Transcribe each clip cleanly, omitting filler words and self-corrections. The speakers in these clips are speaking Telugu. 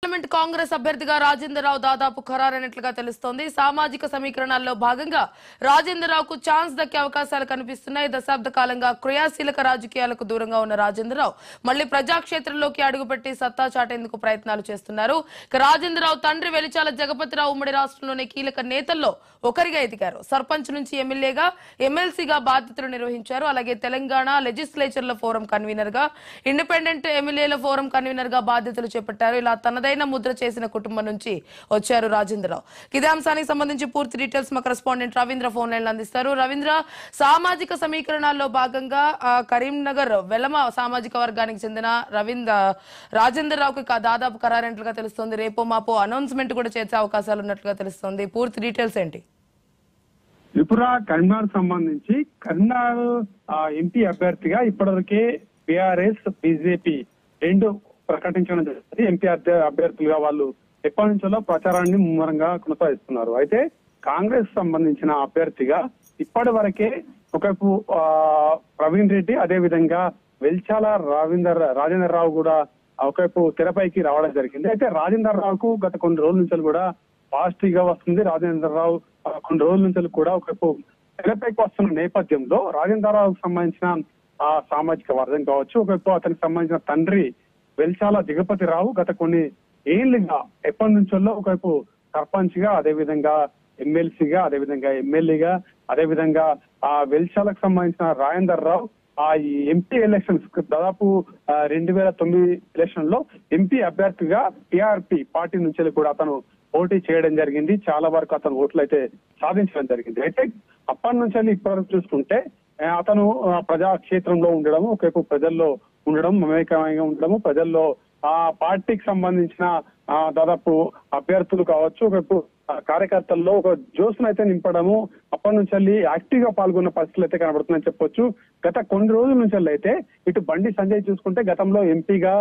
పార్లమెంట్ కాంగ్రెస్ అభ్యర్థిగా రాజేంద్రరావు దాదాపు ఖరారైనట్లుగా తెలుస్తోంది. సామాజిక సమీకరణాల్లో భాగంగా రాజేంద్రరావుకు ఛాన్స్ దక్కే అవకాశాలు కనిపిస్తున్నాయి. దశాబ్ద కాలంగా క్రియాశీలక రాజకీయాలకు దూరంగా ఉన్న రాజేంద్రరావు మళ్లీ ప్రజాక్షేత్రంలోకి అడుగుపెట్టి సత్తా చాటేందుకు ప్రయత్నాలు చేస్తున్నారు. రాజేంద్రరావు తండ్రి వెలిచాల జగపతిరావు ఉమ్మడి రాష్ట్రంలోని కీలక నేతల్లో ఒకరిగా ఎదిగారు. సర్పంచ్ నుంచి ఎమ్మెల్యేగా, ఎమ్మెల్సీగా బాధ్యతలు నిర్వహించారు. అలాగే తెలంగాణ లెజిస్లేచర్ల ఫోరం కన్వీనర్ గా, ఇండిపెండెంట్ ఎమ్మెల్యేల ఫోరం కన్వీనర్ గా బాధ్యతలు చేపట్టారు. ఇలా తనదైన ముద్ర చేసిన కుటుంబం నుంచి వచ్చారు రాజేంద్రరావు. ఇదే అంశానికి సంబంధించి పూర్తి డీటెయిల్స్ మా కరెస్పాండెంట్ రవీంద్ర ఫోన్ లైన్ అందిస్తారు. రవీంద్ర, సామాజిక సమీకరణాల్లో భాగంగా కరీంనగర్ వెలమ సామాజిక వర్గానికి చెందిన రాజేంద్రరావుకి దాదాపు ఖరారైనట్లుగా తెలుస్తోంది. రేపో మాపో అనౌన్స్మెంట్ కూడా చేసే అవకాశాలు ఉన్నట్లుగా తెలుస్తోంది. పూర్తి డీటెయిల్స్ ఏంటి? త్రిపుర కరీంనగర్ సంబంధించి కరీంనగర్ ఎంపీ అభ్యర్థిగా ఇప్పటివరకే బీఆర్ఎస్, బీజేపీ రెండు ప్రకటించడం జరిగింది. ఎంపీ అభ్యర్థులుగా వాళ్ళు ఎప్పటి నుంచో ప్రచారాన్ని ముమ్మరంగా కొనసాగిస్తున్నారు. అయితే కాంగ్రెస్ సంబంధించిన అభ్యర్థిగా ఇప్పటి వరకే ఒకవైపు ప్రవీణ్ రెడ్డి, అదే విధంగా వెల్చాల రాజేంద్రరావు కూడా ఒకవైపు తెరపైకి రావడం జరిగింది. అయితే రాజేంద్రరావుకు గత కొన్ని రోజుల నుంచి కూడా పాజిటివ్ గా వస్తుంది. రాజేంద్రరావు కొన్ని రోజుల నుంచి కూడా ఒకవైపు తెరపైకి వస్తున్న నేపథ్యంలో రాజేంద్రరావుకు సంబంధించిన సామాజిక వర్గం కావచ్చు, ఒకవైపు అతనికి సంబంధించిన తండ్రి వెల్చాల జగపతిరావు గత కొన్ని ఏళ్లుగా ఎప్పటి నుంచో ఒకవైపు సర్పంచ్ గా, అదేవిధంగా ఎమ్మెల్సీగా, అదేవిధంగా ఎమ్మెల్యేగా, అదేవిధంగా వెల్చాలకు సంబంధించిన రాజేంద్రరావు ఈ ఎంపీ ఎలక్షన్స్ దాదాపు 2009 ఎలక్షన్ లో ఎంపీ అభ్యర్థిగా టీఆర్పీ పార్టీ నుంచి కూడా అతను పోటీ చేయడం జరిగింది. చాలా వరకు అతను ఓట్లు అయితే సాధించడం జరిగింది. అయితే అప్పటి నుంచి ఇప్పటివరకు చూసుకుంటే అతను ప్రజాక్షేత్రంలో ఉండడము, ఒకవైపు ప్రజల్లో ఉండడం, మమేకమంగా ఉండడము, ప్రజల్లో ఆ పార్టీకి సంబంధించిన దాదాపు అభ్యర్థులు కావచ్చు, ఒకవైపు కార్యకర్తల్లో ఒక జోస్ను అయితే నింపడము, అప్పటి నుంచి యాక్టివ్ గా పాల్గొన్న పరిస్థితులు అయితే కనబడుతుందని చెప్పొచ్చు. గత కొన్ని రోజుల నుంచి అయితే ఇటు బండి సంజయ్ చూసుకుంటే గతంలో ఎంపీగా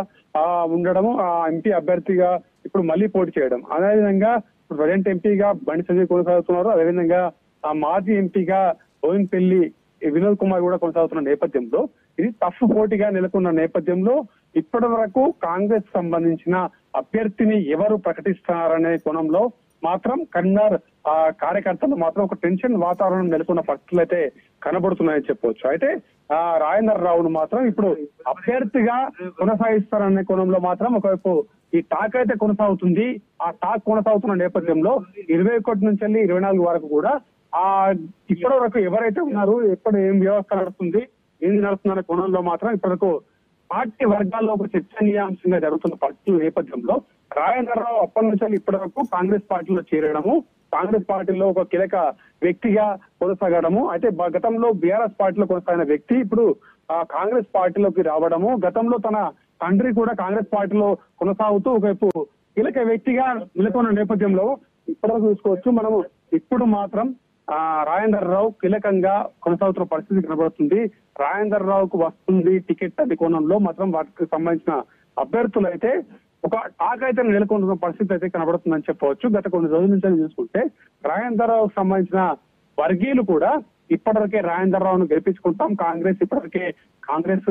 ఉండడము, ఆ ఎంపీ అభ్యర్థిగా ఇప్పుడు మళ్ళీ పోటీ చేయడం, అదేవిధంగా ప్రజెంట్ ఎంపీగా బండి సంజయ్ కొనసాగుతున్నారు. అదేవిధంగా ఆ మాజీ ఎంపీగా బోయినపల్లి వినోద్ కుమార్ కూడా కొనసాగుతున్న నేపథ్యంలో ఇది టఫ్ పోటీగా నెలకొన్న నేపథ్యంలో ఇప్పటి వరకు కాంగ్రెస్ సంబంధించిన అభ్యర్థిని ఎవరు ప్రకటిస్తారనే కోణంలో మాత్రం కరీంనగర్ కార్యకర్తలు మాత్రం ఒక టెన్షన్ వాతావరణం నెలకొన్న పరిస్థితులు అయితే కనబడుతున్నాయని చెప్పవచ్చు. అయితే రాజేంద్రరావును మాత్రం ఇప్పుడు అభ్యర్థిగా కొనసాగిస్తారనే కోణంలో మాత్రం ఒకవైపు ఈ టాక్ అయితే కొనసాగుతుంది. ఆ టాక్ కొనసాగుతున్న నేపథ్యంలో 21 నుంచి 24 వరకు కూడా ఇప్పటి వరకు ఎవరైతే ఉన్నారు, ఎప్పుడు ఏం వ్యవస్థ నడుస్తుంది, ఏం నడుస్తుందనే కోణంలో మాత్రం ఇప్పటివరకు పార్టీ వర్గాల్లో ఒక చర్చనీయాంశంగా జరుగుతున్న పరిస్థితుల నేపథ్యంలో రాజేంద్రరావు అప్పటి నుంచి ఇప్పటి వరకు కాంగ్రెస్ పార్టీలో చేరడము, కాంగ్రెస్ పార్టీలో ఒక కీలక వ్యక్తిగా కొనసాగడము, అయితే గతంలో బీఆర్ఎస్ పార్టీలో కొనసాగిన వ్యక్తి ఇప్పుడు కాంగ్రెస్ పార్టీలోకి రావడము, గతంలో తన తండ్రి కూడా కాంగ్రెస్ పార్టీలో కొనసాగుతూ ఒకవైపు కీలక వ్యక్తిగా నెలకొన్న నేపథ్యంలో ఇప్పటివరకు చూసుకోవచ్చు. మనము ఇప్పుడు మాత్రం రాజేంద్రరావు కీలకంగా కొనసాగుతున్న పరిస్థితి కనబడుతుంది. రాజేంద్రరావుకు వస్తుంది టికెట్ అనే కోణంలో మాత్రం వాటికి సంబంధించిన అభ్యర్థులు అయితే ఒక టాక్ అయితే నెలకొంటున్న పరిస్థితి అయితే కనబడుతుందని చెప్పవచ్చు. గత కొన్ని రోజుల నుంచి చూసుకుంటే రాజేంద్రరావుకు సంబంధించిన వర్గీయులు కూడా ఇప్పటివరకే రాజేంద్రరావును గెలిపించుకుంటాం, కాంగ్రెస్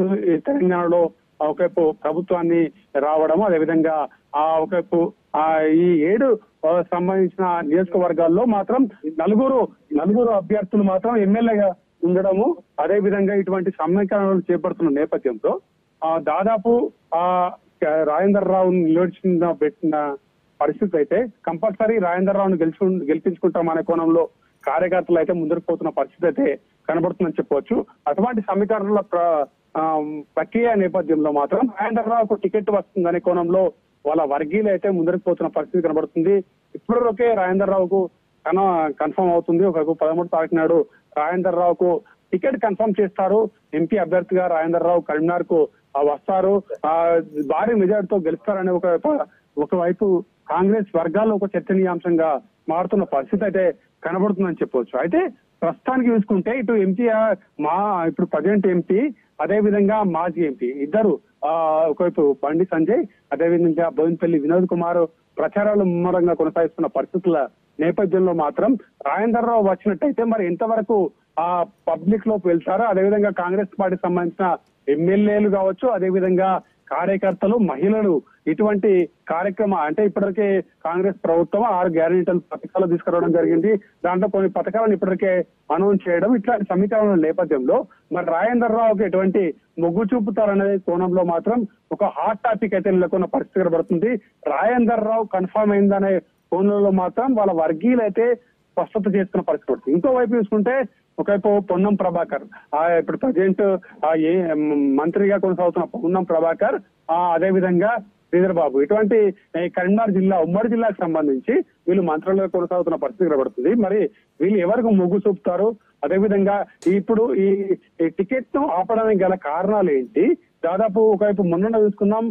తెలంగాణలో ఒకవైపు ప్రభుత్వాన్ని రావడము, అదేవిధంగా ఒకవైపు ఈ 7 సంబంధించిన నియోజకవర్గాల్లో మాత్రం నలుగురు అభ్యర్థులు మాత్రం ఎమ్మెల్యేగా ఉండడము, అదే విధంగా ఇటువంటి సమీకరణలు చేపడుతున్న నేపథ్యంలో దాదాపు రాజేంద్రరావును పెట్టిన పరిస్థితి అయితే కంపల్సరీ రాజేంద్రరావును గెలిపించుకుంటాం అనే కోణంలో కార్యకర్తలు అయితే ముందుకు పోతున్న పరిస్థితి అయితే కనబడుతుందని చెప్పవచ్చు. అటువంటి సమీకరణల ప్రక్రియ నేపథ్యంలో మాత్రం రాజేంద్రరావుకు టికెట్ వస్తుందనే కోణంలో వాళ్ళ వర్గీయులు అయితే ముందరికి పోతున్న పరిస్థితి కనబడుతుంది. ఇప్పటివరకే రాజేంద్రరావుకు కన్ఫర్మ్ అవుతుంది. ఒకవైపు 13వ తారీఖు నాడు రాజేంద్రరావుకు టికెట్ కన్ఫర్మ్ చేస్తారు. ఎంపీ అభ్యర్థిగా రాజేంద్రరావు కరీంనగర్ కు వస్తారు, భారీ మెజార్టీతో గెలుస్తారనే ఒకవైపు కాంగ్రెస్ వర్గాల్లో ఒక చర్చనీయాంశంగా మారుతున్న పరిస్థితి అయితే కనబడుతుందని చెప్పవచ్చు. అయితే ప్రస్తుతానికి చూసుకుంటే ఇటు ఎంపీ ఇప్పుడు ప్రజెంట్ ఎంపీ, అదే విధంగా మాజీ ఎంపీ ఇద్దరు ఒకవైపు బండి సంజయ్, అదేవిధంగా బోయినపల్లి వినోద్ కుమార్ ప్రచారాలు ముమ్మరంగా కొనసాగిస్తున్న పరిస్థితుల నేపథ్యంలో మాత్రం రాజేంద్రరావు వచ్చినట్టయితే మరి ఎంతవరకు పబ్లిక్ లోకి వెళ్తారో, అదేవిధంగా కాంగ్రెస్ పార్టీ సంబంధించిన ఎమ్మెల్యేలు కావచ్చు, అదేవిధంగా కార్యకర్తలు, మహిళలు ఇటువంటి కార్యక్రమం అంటే ఇప్పటికే కాంగ్రెస్ ప్రభుత్వం 6 గ్యారెంటీల పథకాలు తీసుకురావడం జరిగింది. దాంట్లో కొన్ని పథకాలను ఇప్పటికే అనౌన్స్ చేయడం ఇట్లాంటి సమీకరణల నేపథ్యంలో మరి రాజేందర్ రావుకి ఎటువంటి మొగ్గు చూపుతారనే కోణంలో మాత్రం ఒక హాట్ టాపిక్ అయితే నెలకొన్న పరిస్థితి కనబడుతుంది. రాజేందర్ రావు కన్ఫర్మ్ అయిందనే కోణంలో మాత్రం వాళ్ళ వర్గీయులు అయితే స్పష్టత చేసుకున్న పరిస్థితి పడుతుంది. ఇంకోవైపు చూసుకుంటే ఒకవైపు పొన్నం ప్రభాకర్ ఇప్పుడు ప్రజెంట్ మంత్రిగా కొనసాగుతున్న పొన్నం ప్రభాకర్ అదే విధంగా శ్రీధర్ బాబు ఇటువంటి కరీంనగర్ జిల్లా ఉమ్మడి జిల్లాకు సంబంధించి వీళ్ళు మంత్రులుగా కొనసాగుతున్న పరిస్థితి కనబడుతుంది. మరి వీళ్ళు ఎవరికి మొగ్గు చూపుతారు, అదేవిధంగా ఇప్పుడు ఈ టికెట్ ను ఆపడానికి గల కారణాలు ఏంటి? దాదాపు ఒకవైపు మొన్న చూసుకున్నాం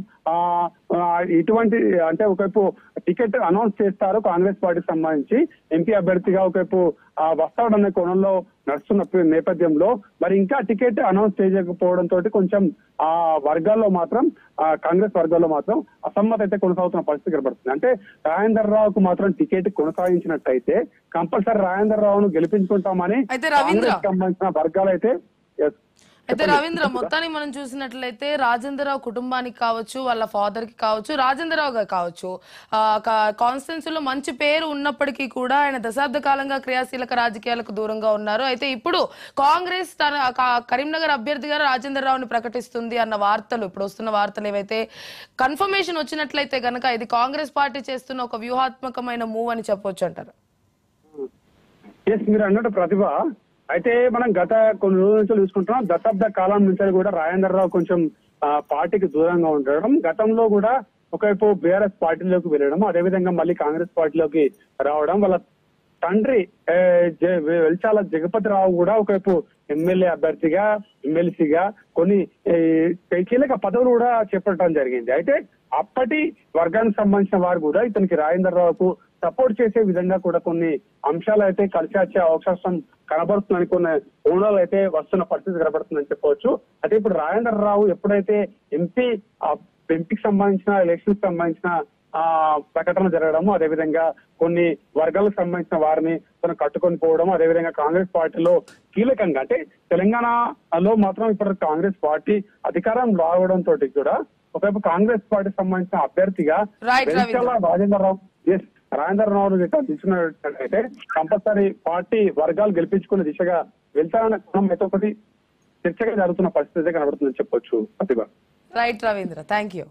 ఇటువంటి అంటే ఒకవైపు టికెట్ అనౌన్స్ చేస్తారు కాంగ్రెస్ పార్టీకి సంబంధించి ఎంపీ అభ్యర్థిగా ఒకవైపు వస్తాడనే కోణంలో నడుస్తున్న నేపథ్యంలో మరి ఇంకా టికెట్ అనౌన్స్ చేయకపోవడంతో కొంచెం ఆ వర్గాల్లో మాత్రం కాంగ్రెస్ వర్గాల్లో మాత్రం అసమ్మతి అయితే కొనసాగుతున్న పరిస్థితి కనబడుతుంది. అంటే రాజేందర్ రావుకు మాత్రం టికెట్ కొనసాగించినట్టయితే కంపల్సరీ రాజేందర్ రావును గెలిపించుకుంటామని కాంగ్రెస్ సంబంధించిన వర్గాలు అయితే రవీంద్ర మొత్తానికి మనం చూసినట్లయితే రాజేందర్ రావు కుటుంబానికి కావచ్చు, వాళ్ళ ఫాదర్ కి కావచ్చు, రాజేందర్ రావు గారు కావచ్చు కాన్స్టిట్యున్సీలో మంచి పేరు ఉన్నప్పటికీ కూడా ఆయన దశాబ్ద కాలంగా క్రియాశీలక రాజకీయాలకు దూరంగా ఉన్నారు. అయితే ఇప్పుడు కాంగ్రెస్ తన కరీంనగర్ అభ్యర్థిగా రాజేందర్ రావుని ప్రకటిస్తుంది అన్న వార్తలు ఇప్పుడు వస్తున్న వార్తలు ఏవైతే కన్ఫర్మేషన్ వచ్చినట్లయితే గనక ఇది కాంగ్రెస్ పార్టీ చేస్తున్న ఒక వ్యూహాత్మకమైన మూవ్ అని చెప్పొచ్చు అంటారు. మీరు అన్నట్టు ప్రతిభ అయితే మనం గత కొన్ని రోజుల నుంచి చూసుకుంటున్నాం. దశాబ్ద కాలం నుంచి కూడా రాజేందర్ రావు కొంచెం పార్టీకి దూరంగా ఉండడం, గతంలో కూడా ఒకవైపు బీఆర్ఎస్ పార్టీలోకి వెళ్ళడం, అదేవిధంగా మళ్ళీ కాంగ్రెస్ పార్టీలోకి రావడం, వాళ్ళ తండ్రి వెల్చాల జగపతి రావు కూడా ఒకవైపు ఎమ్మెల్యే అభ్యర్థిగా ఎమ్మెల్సీగా కొన్ని కీలక పదవులు కూడా చేపట్టడం జరిగింది. అయితే అప్పటి వర్గానికి సంబంధించిన వారు కూడా ఇతనికి రాజేందర్ రావుకు సపోర్ట్ చేసే విధంగా కూడా కొన్ని అంశాలు అయితే కలిసి వచ్చే అవకాశం కనబడుతుందని కొన్ని కోణాలు అయితే వస్తున్న పరిస్థితి కనబడుతుందని చెప్పవచ్చు. అయితే ఇప్పుడు రాజేందర్ రావు ఎప్పుడైతే ఎంపీకి సంబంధించిన ఎలక్షన్ కి సంబంధించిన ప్రకటన జరగడము, అదేవిధంగా కొన్ని వర్గాలకు సంబంధించిన వారిని తను కట్టుకొని పోవడం, అదేవిధంగా కాంగ్రెస్ పార్టీలో కీలకంగా అంటే తెలంగాణలో మాత్రం ఇప్పుడు కాంగ్రెస్ పార్టీ అధికారం రావడంతో కూడా ఒకవైపు కాంగ్రెస్ పార్టీకి సంబంధించిన అభ్యర్థిగా రాజేందర్ రావు తీసుకున్నట్లయితే కంపల్సరీ పార్టీ వర్గాలు గెలిపించుకునే దిశగా వెళ్తారన్న కోణం అయితే ఒకటి చర్చగా జరుగుతున్న పరిస్థితి కనబడుతుందని చెప్పొచ్చు. Pratibha. Right Ravindra, thank you.